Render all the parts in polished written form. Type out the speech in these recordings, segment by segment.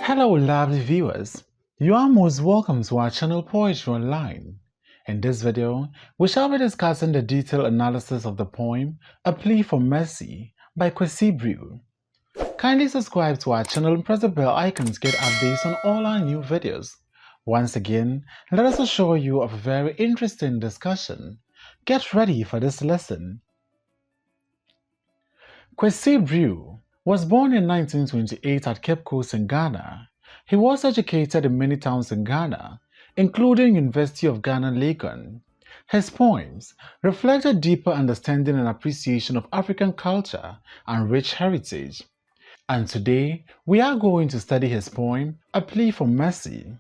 Hello lovely viewers, you are most welcome to our channel Poetry Online. In this video, we shall be discussing the detailed analysis of the poem A Plea for Mercy by Kwesi Brew. Kindly subscribe to our channel and press the bell icon to get updates on all our new videos. Once again, let us assure you of a very interesting discussion. Get ready for this lesson. Kwesi Brew was born in 1928 at Cape Coast in Ghana. He was educated in many towns in Ghana, including University of Ghana, Legon. His poems reflect a deeper understanding and appreciation of African culture and rich heritage. And today, we are going to study his poem, A Plea for Mercy.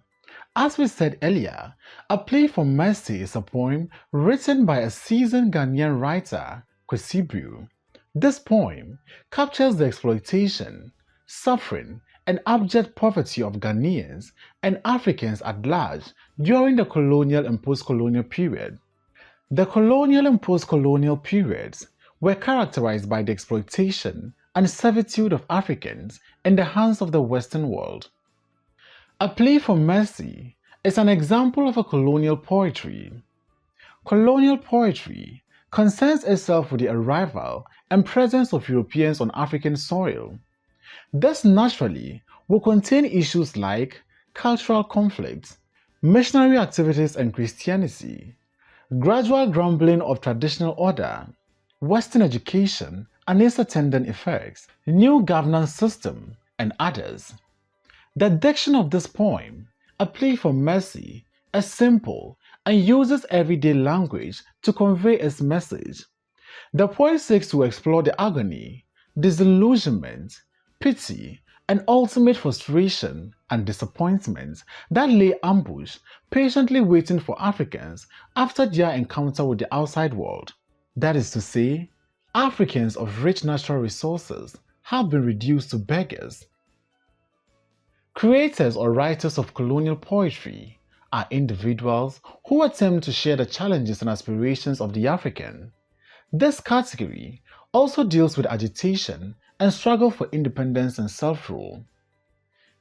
As we said earlier, A Plea for Mercy is a poem written by a seasoned Ghanaian writer, Kwesi Brew. This poem captures the exploitation, suffering, and abject poverty of Ghanaians and Africans at large during the colonial and post-colonial period. The colonial and post-colonial periods were characterized by the exploitation and servitude of Africans in the hands of the Western world. A Plea for Mercy is an example of a colonial poetry. Colonial poetry concerns itself with the arrival and presence of Europeans on African soil. This naturally will contain issues like cultural conflicts, missionary activities and Christianity, gradual grumbling of traditional order, Western education and its attendant effects, new governance system, and others. The diction of this poem, A Plea for Mercy, is simple and uses everyday language to convey its message. The poet seeks to explore the agony, disillusionment, pity, and ultimate frustration and disappointment that lay ambush, patiently waiting for Africans after their encounter with the outside world. That is to say, Africans of rich natural resources have been reduced to beggars. Creators or writers of colonial poetry are individuals who attempt to share the challenges and aspirations of the African. This category also deals with agitation and struggle for independence and self-rule.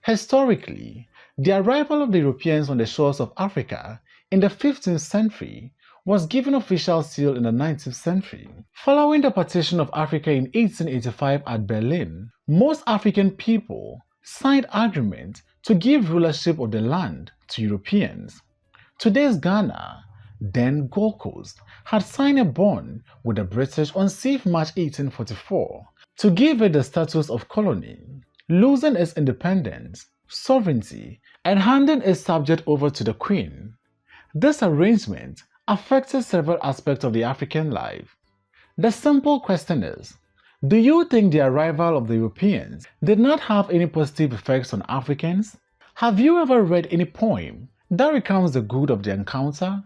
Historically, the arrival of the Europeans on the shores of Africa in the 15th century was given official seal in the 19th century. Following the partition of Africa in 1885 at Berlin, most African people signed agreement to give rulership of the land to Europeans. Today's Ghana, then Gold Coast, had signed a bond with the British on 6 March 1844 to give it the status of colony, losing its independence, sovereignty, and handing its subject over to the Queen. This arrangement affected several aspects of the African life. The simple question is, do you think the arrival of the Europeans did not have any positive effects on Africans? Have you ever read any poem that recounts the good of the encounter?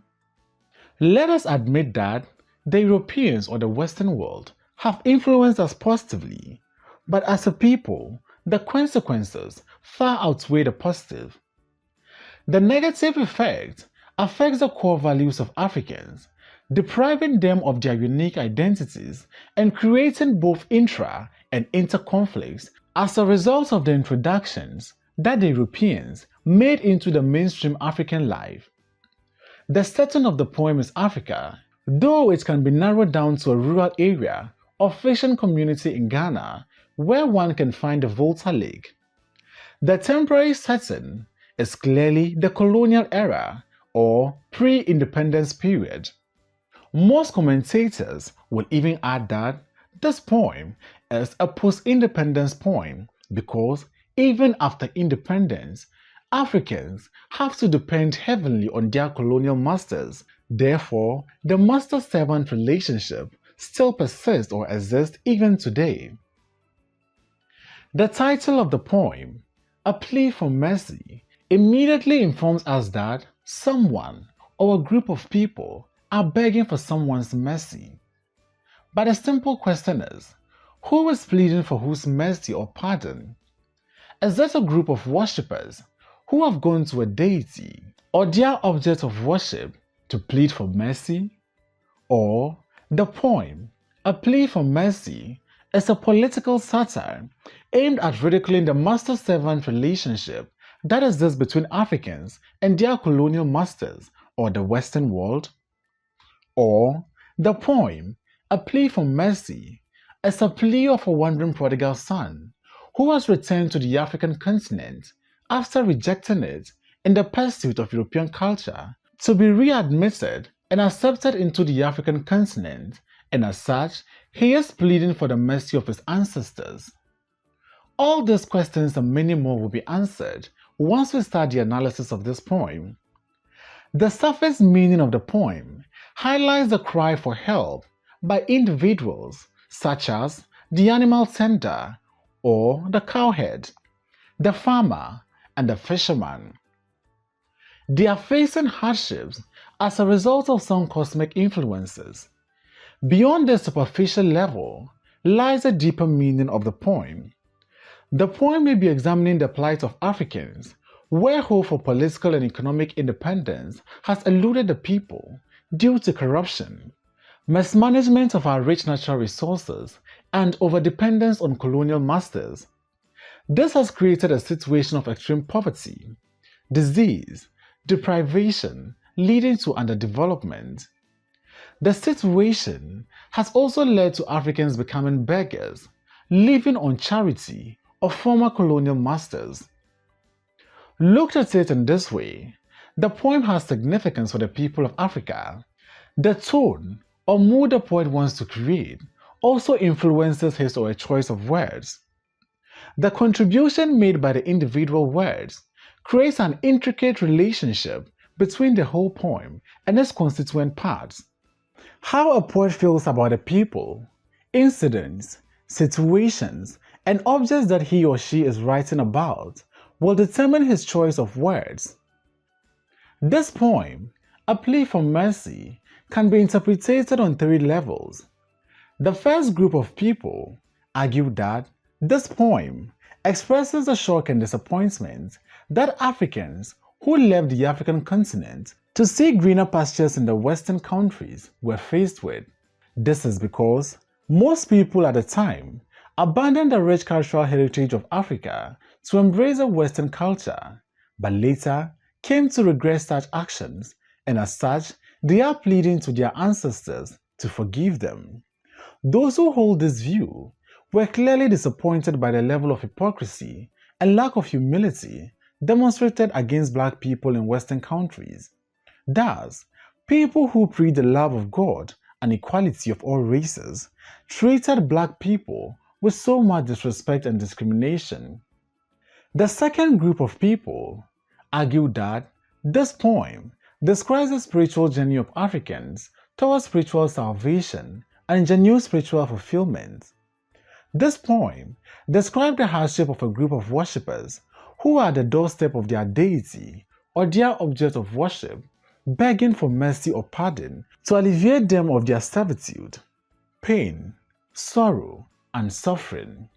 Let us admit that the Europeans or the Western world have influenced us positively, but as a people, the consequences far outweigh the positive. The negative effect affects the core values of Africans, depriving them of their unique identities and creating both intra- and inter-conflicts as a result of the introductions that the Europeans made into the mainstream African life. The setting of the poem is Africa, though it can be narrowed down to a rural area or fishing community in Ghana where one can find the Volta Lake. The temporary setting is clearly the colonial era or pre-independence period. Most commentators will even add that this poem is a post-independence poem because even after independence, Africans have to depend heavily on their colonial masters. Therefore, the master-servant relationship still persists or exists even today. The title of the poem, A Plea for Mercy, immediately informs us that someone or a group of people are begging for someone's mercy. But the simple question is, who is pleading for whose mercy or pardon? Is that a group of worshippers who have gone to a deity or their object of worship to plead for mercy? Or the poem, A Plea for Mercy, is a political satire aimed at ridiculing the master-servant relationship that exists between Africans and their colonial masters or the Western world. Or the poem, A Plea for Mercy, is a plea of a wandering prodigal son who has returned to the African continent after rejecting it in the pursuit of European culture to be readmitted and accepted into the African continent, and as such, he is pleading for the mercy of his ancestors. All these questions and many more will be answered once we start the analysis of this poem. The surface meaning of the poem highlights the cry for help by individuals such as the animal tender or the cowhead, the farmer, and the fisherman. They are facing hardships as a result of some cosmic influences. Beyond the superficial level lies a deeper meaning of the poem. The poem may be examining the plight of Africans, where hope for political and economic independence has eluded the people due to corruption, mismanagement of our rich natural resources, and overdependence on colonial masters. This has created a situation of extreme poverty, disease, deprivation, leading to underdevelopment. The situation has also led to Africans becoming beggars, living on charity of former colonial masters. Looked at it in this way, the poem has significance for the people of Africa. The tone or mood the poet wants to create also influences his or her choice of words. The contribution made by the individual words creates an intricate relationship between the whole poem and its constituent parts. How a poet feels about the people, incidents, situations, and objects that he or she is writing about will determine his choice of words. This poem, A Plea for Mercy, can be interpreted on three levels. The first group of people argue that this poem expresses the shock and disappointment that Africans who left the African continent to seek greener pastures in the Western countries were faced with. This is because most people at the time abandoned the rich cultural heritage of Africa to embrace a Western culture, but later came to regret such actions, and as such, they are pleading to their ancestors to forgive them. Those who hold this view were clearly disappointed by the level of hypocrisy and lack of humility demonstrated against black people in Western countries. Thus, people who preach the love of God and equality of all races treated black people with so much disrespect and discrimination. The second group of people argued that this poem describes the spiritual journey of Africans towards spiritual salvation and genuine spiritual fulfillment. This poem described the hardship of a group of worshippers who are at the doorstep of their deity or their object of worship, begging for mercy or pardon to alleviate them of their servitude, pain, sorrow, and suffering.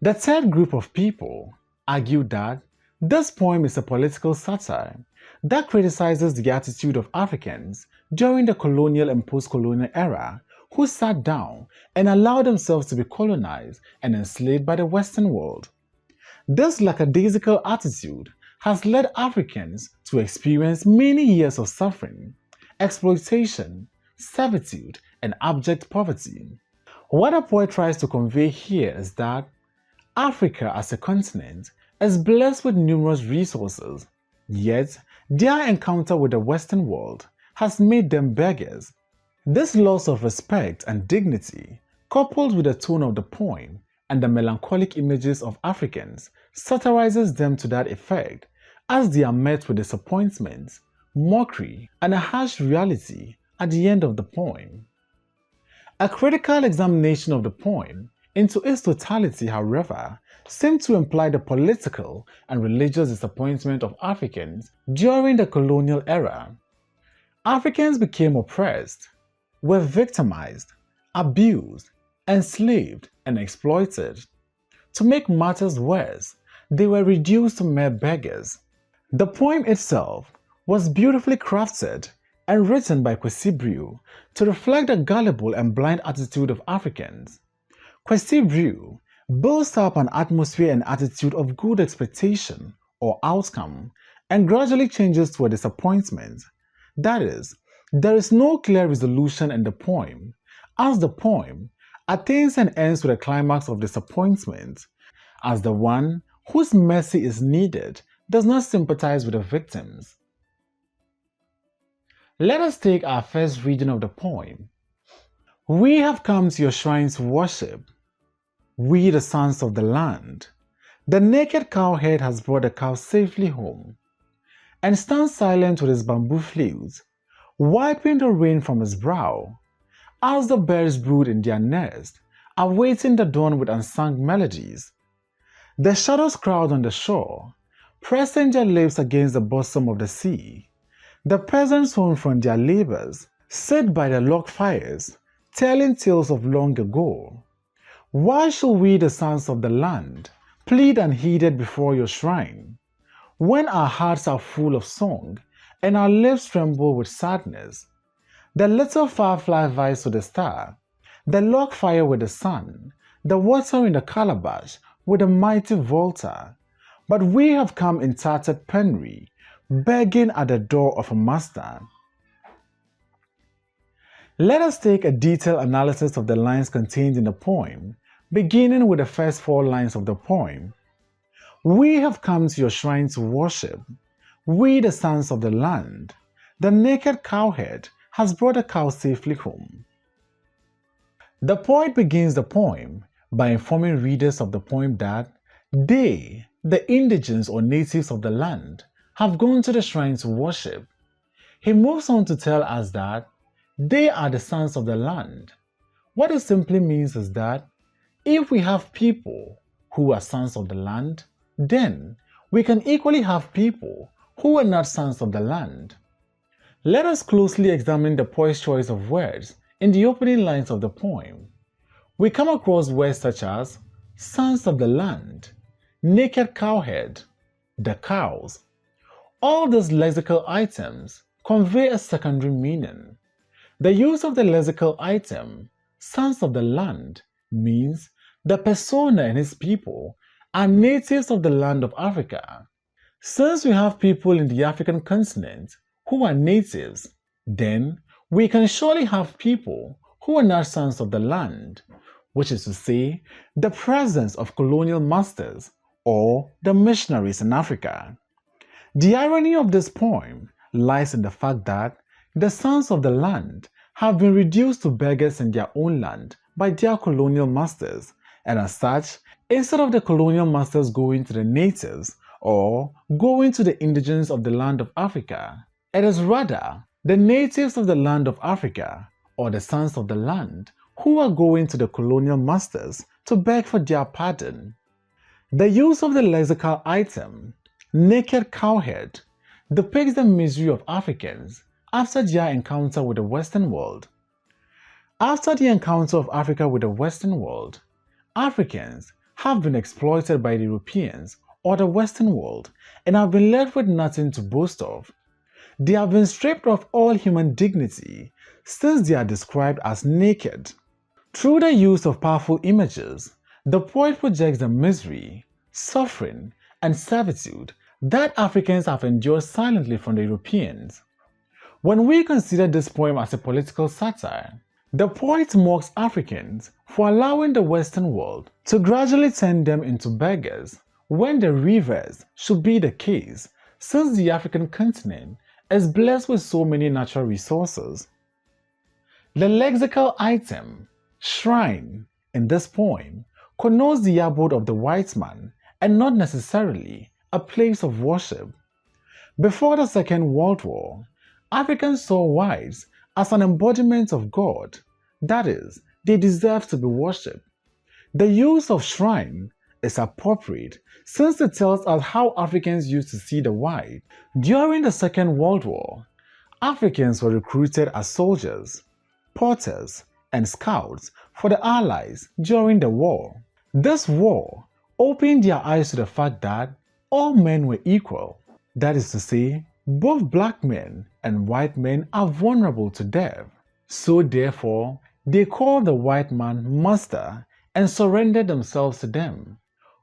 The third group of people argued that this poem is a political satire that criticizes the attitude of Africans during the colonial and post-colonial era who sat down and allowed themselves to be colonized and enslaved by the Western world. This lackadaisical attitude has led Africans to experience many years of suffering, exploitation, servitude, and abject poverty. What the poet tries to convey here is that Africa as a continent is blessed with numerous resources, yet their encounter with the Western world has made them beggars. This loss of respect and dignity, coupled with the tone of the poem and the melancholic images of Africans, satirizes them to that effect as they are met with disappointment, mockery, and a harsh reality at the end of the poem. A critical examination of the poem into its totality, however, seemed to imply the political and religious disappointment of Africans during the colonial era. Africans became oppressed, were victimized, abused, enslaved, and exploited. To make matters worse, they were reduced to mere beggars. The poem itself was beautifully crafted and written by Kwesi Brew to reflect the gullible and blind attitude of Africans. Kwesi Brew builds up an atmosphere and attitude of good expectation or outcome and gradually changes to a disappointment. That is, there is no clear resolution in the poem, as the poem attains and ends with a climax of disappointment, as the one whose mercy is needed does not sympathize with the victims. Let us take our first reading of the poem. We have come to your shrine to worship, we the sons of the land. The naked cowhead has brought the cow safely home, and stands silent with his bamboo flute, wiping the rain from his brow, as the birds brood in their nest, awaiting the dawn with unsung melodies. The shadows crowd on the shore, pressing their lips against the bosom of the sea. The peasants home from their labors sit by the log fires, telling tales of long ago. Why should we, the sons of the land, plead unheeded before your shrine, when our hearts are full of song and our lips tremble with sadness? The little firefly vies with the star, the log fire with the sun, the water in the calabash with the mighty Volta. But we have come in tattered penury, begging at the door of a master. Let us take a detailed analysis of the lines contained in the poem, beginning with the first 4 lines of the poem. We have come to your shrine to worship, we the sons of the land. The naked cowhead has brought a cow safely home. The poet begins the poem by informing readers of the poem that they, the indigents or natives of the land, have gone to the shrine to worship. He moves on to tell us that they are the sons of the land. What it simply means is that if we have people who are sons of the land, then we can equally have people who are not sons of the land. Let us closely examine the poet's choice of words in the opening lines of the poem. We come across words such as sons of the land, naked cowhead, the cows. All these lexical items convey a secondary meaning. The use of the lexical item, sons of the land, means the persona and his people are natives of the land of Africa. Since we have people in the African continent who are natives, then we can surely have people who are not sons of the land, which is to say, the presence of colonial masters or the missionaries in Africa. The irony of this poem lies in the fact that the sons of the land have been reduced to beggars in their own land by their colonial masters, and as such, instead of the colonial masters going to the natives or going to the indigents of the land of Africa, it is rather the natives of the land of Africa or the sons of the land who are going to the colonial masters to beg for their pardon. The use of the lexical item, naked cowhead, depicts the misery of Africans after their encounter with the Western world. After the encounter of Africa with the Western world, Africans have been exploited by the Europeans or the Western world and have been left with nothing to boast of. They have been stripped of all human dignity since they are described as naked. Through the use of powerful images, the poet projects the misery, suffering, and servitude that Africans have endured silently from the Europeans. When we consider this poem as a political satire, the poet mocks Africans for allowing the Western world to gradually turn them into beggars when the reverse should be the case, since the African continent is blessed with so many natural resources. The lexical item, shrine, in this poem connotes the abode of the white man and not necessarily a place of worship. Before the Second World War, Africans saw whites as an embodiment of God, that is, they deserve to be worshipped. The use of shrine is appropriate since it tells us how Africans used to see the white. During the Second World War, Africans were recruited as soldiers, porters, and scouts for the Allies during the war. This war opened their eyes to the fact that all men were equal. That is to say, both black men and white men are vulnerable to death. So therefore, they called the white man master and surrendered themselves to them.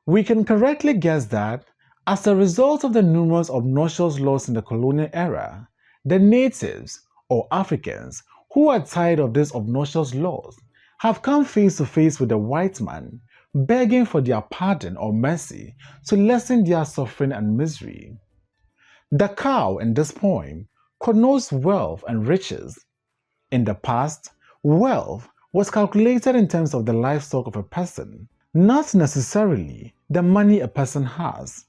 We can correctly guess that, as a result of the numerous obnoxious laws in the colonial era, the natives, or Africans, who are tired of these obnoxious laws, have come face to face with the white man, begging for their pardon or mercy to lessen their suffering and misery. The cow in this poem connotes wealth and riches. In the past, wealth was calculated in terms of the livestock of a person, not necessarily the money a person has.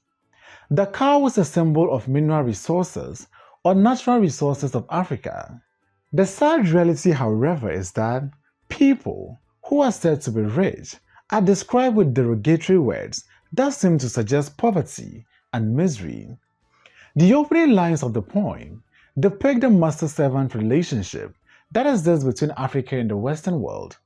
The cow is a symbol of mineral resources or natural resources of Africa. The sad reality, however, is that people who are said to be rich are described with derogatory words that seem to suggest poverty and misery. The opening lines of the poem depict the master-servant relationship that exists between Africa and the Western world.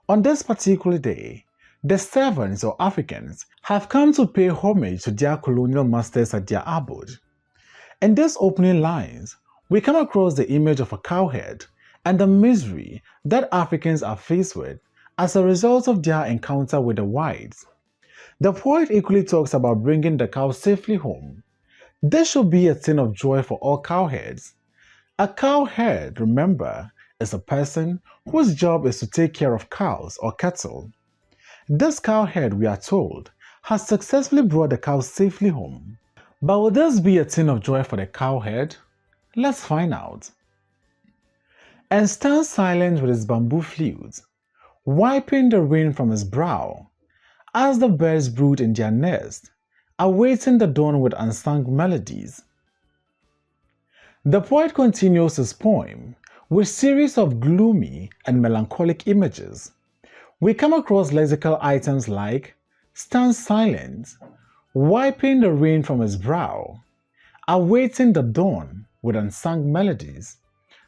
On this particular day, the servants or Africans have come to pay homage to their colonial masters at their abode. In these opening lines, we come across the image of a cowherd and the misery that Africans are faced with as a result of their encounter with the whites. The poet equally talks about bringing the cow safely home. This should be a thing of joy for all cowherds. A cowherd, remember, is a person whose job is to take care of cows or cattle. This cowherd, we are told, has successfully brought the cow safely home. But will this be a thing of joy for the cowherd? Let's find out. And stands silent with his bamboo flute, wiping the rain from his brow, as the birds brood in their nest, awaiting the dawn with unsung melodies. The poet continues his poem with a series of gloomy and melancholic images. We come across lexical items like stand silent, wiping the rain from his brow, awaiting the dawn with unsung melodies.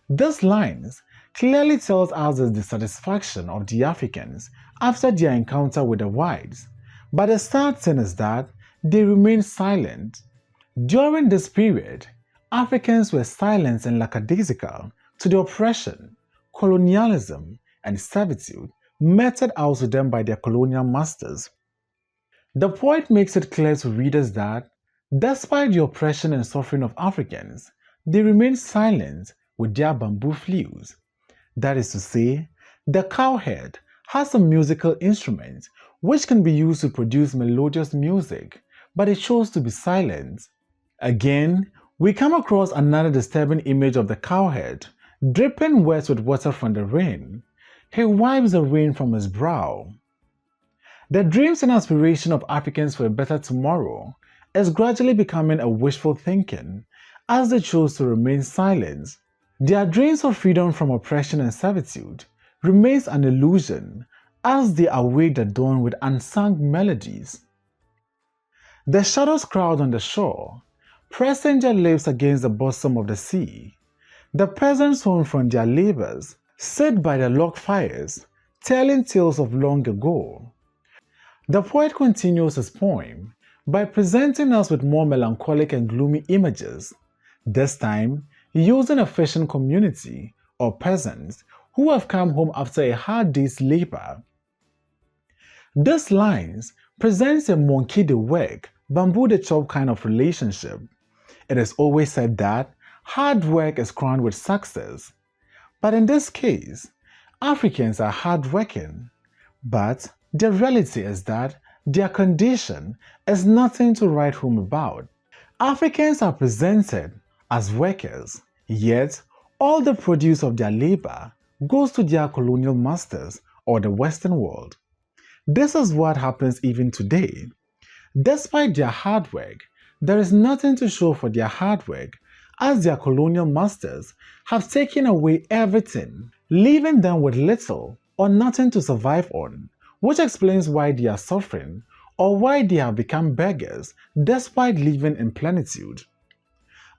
These lines clearly tells us the dissatisfaction of the Africans after their encounter with the whites, but the sad thing is that they remained silent. During this period, Africans were silent and lackadaisical to the oppression, colonialism, and servitude meted out to them by their colonial masters. The poet makes it clear to readers that, despite the oppression and suffering of Africans, they remained silent with their bamboo flutes. That is to say, the cowherd has a musical instrument which can be used to produce melodious music, but it chose to be silent. Again, we come across another disturbing image of the cowherd, dripping wet with water from the rain. He wipes the rain from his brow. The dreams and aspiration of Africans for a better tomorrow is gradually becoming a wishful thinking as they chose to remain silent. Their dreams of freedom from oppression and servitude remains an illusion as they await the dawn with unsung melodies. The shadows crowd on the shore, pressing their lips against the bosom of the sea. The peasants home from their labors sit by the log fires, telling tales of long ago. The poet continues his poem by presenting us with more melancholic and gloomy images, this time using a fishing community or peasants who have come home after a hard day's labor. These lines presents a monkey the work, bamboo the chop kind of relationship. It is always said that hard work is crowned with success. But in this case, Africans are hardworking, but the reality is that their condition is nothing to write home about. Africans are presented as workers, yet all the produce of their labor goes to their colonial masters or the Western world. This is what happens even today. Despite their hard work, there is nothing to show for their hard work as their colonial masters have taken away everything, leaving them with little or nothing to survive on, which explains why they are suffering or why they have become beggars despite living in plenitude.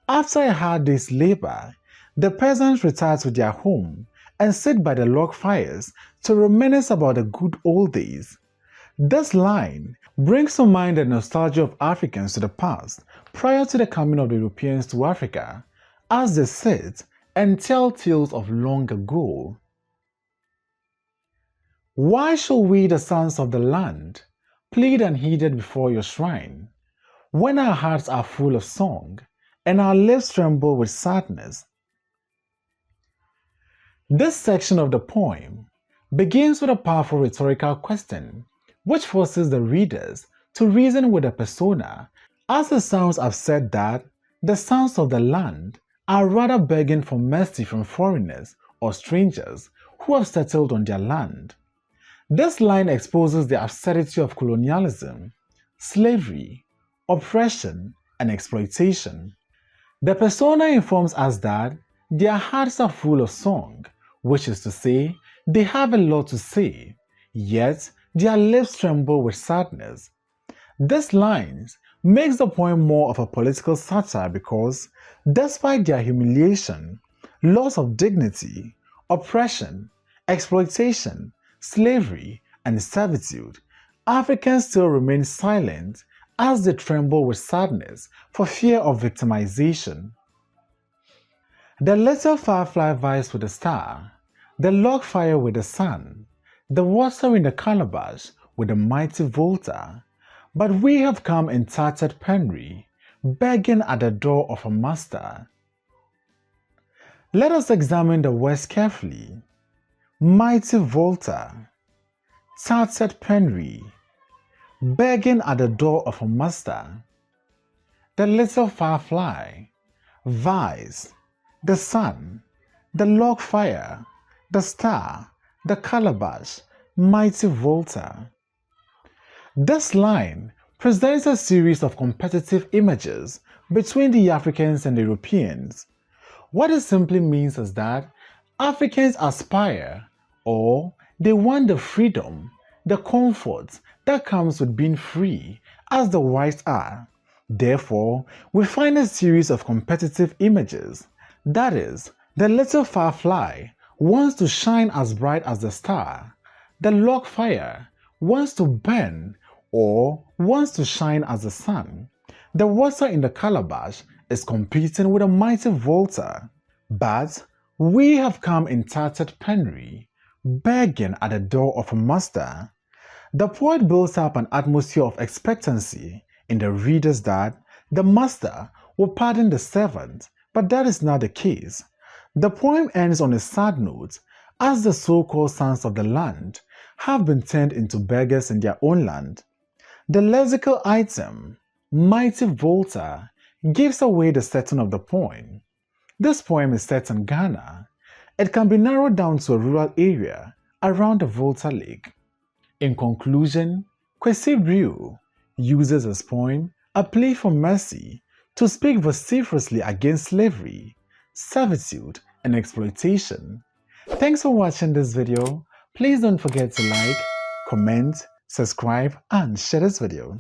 After a hard day's labor, the peasants retire to their home and sit by the log fires to reminisce about the good old days. This line brings to mind the nostalgia of Africans to the past prior to the coming of the Europeans to Africa, as they sit and tell tales of long ago. Why should we, the sons of the land, plead unheeded before your shrine, when our hearts are full of song and our lips tremble with sadness? This section of the poem begins with a powerful rhetorical question which forces the readers to reason with the persona, as it sounds absurd that the sons of the land are rather begging for mercy from foreigners or strangers who have settled on their land. This line exposes the absurdity of colonialism, slavery, oppression, and exploitation. The persona informs us that their hearts are full of song, which is to say, they have a lot to say, yet their lips tremble with sadness. This line makes the poem more of a political satire because, despite their humiliation, loss of dignity, oppression, exploitation, slavery, and servitude, Africans still remain silent as they tremble with sadness for fear of victimization. The little firefly vies with the star, the log fire with the sun, the water in the calabash with the mighty Volta. But we have come in tattered penury, begging at the door of a master. Let us examine the words carefully. Mighty Volta, tattered penury, begging at the door of a master. The little firefly, vice, the sun, the log fire, the star, the calabash, mighty Volta. This line presents a series of competitive images between the Africans and the Europeans. What it simply means is that Africans aspire, or they want the freedom, the comfort that comes with being free, as the whites are. Therefore, we find a series of competitive images. That is, the little firefly wants to shine as bright as the star. The log fire wants to burn or wants to shine as the sun. The water in the calabash is competing with a mighty Volta. But we have come in tattered penury, begging at the door of a master. The poet builds up an atmosphere of expectancy in the readers that the master will pardon the servant, but that is not the case. The poem ends on a sad note, as the so-called sons of the land have been turned into beggars in their own land. The lexical item, mighty Volta, gives away the setting of the poem. This poem is set in Ghana. It can be narrowed down to a rural area around the Volta Lake. In conclusion, Kwesi Brew uses his poem, A Plea for Mercy, to speak vociferously against slavery, servitude, and exploitation. Thanks for watching this video. Please don't forget to like, comment, subscribe, and share this video.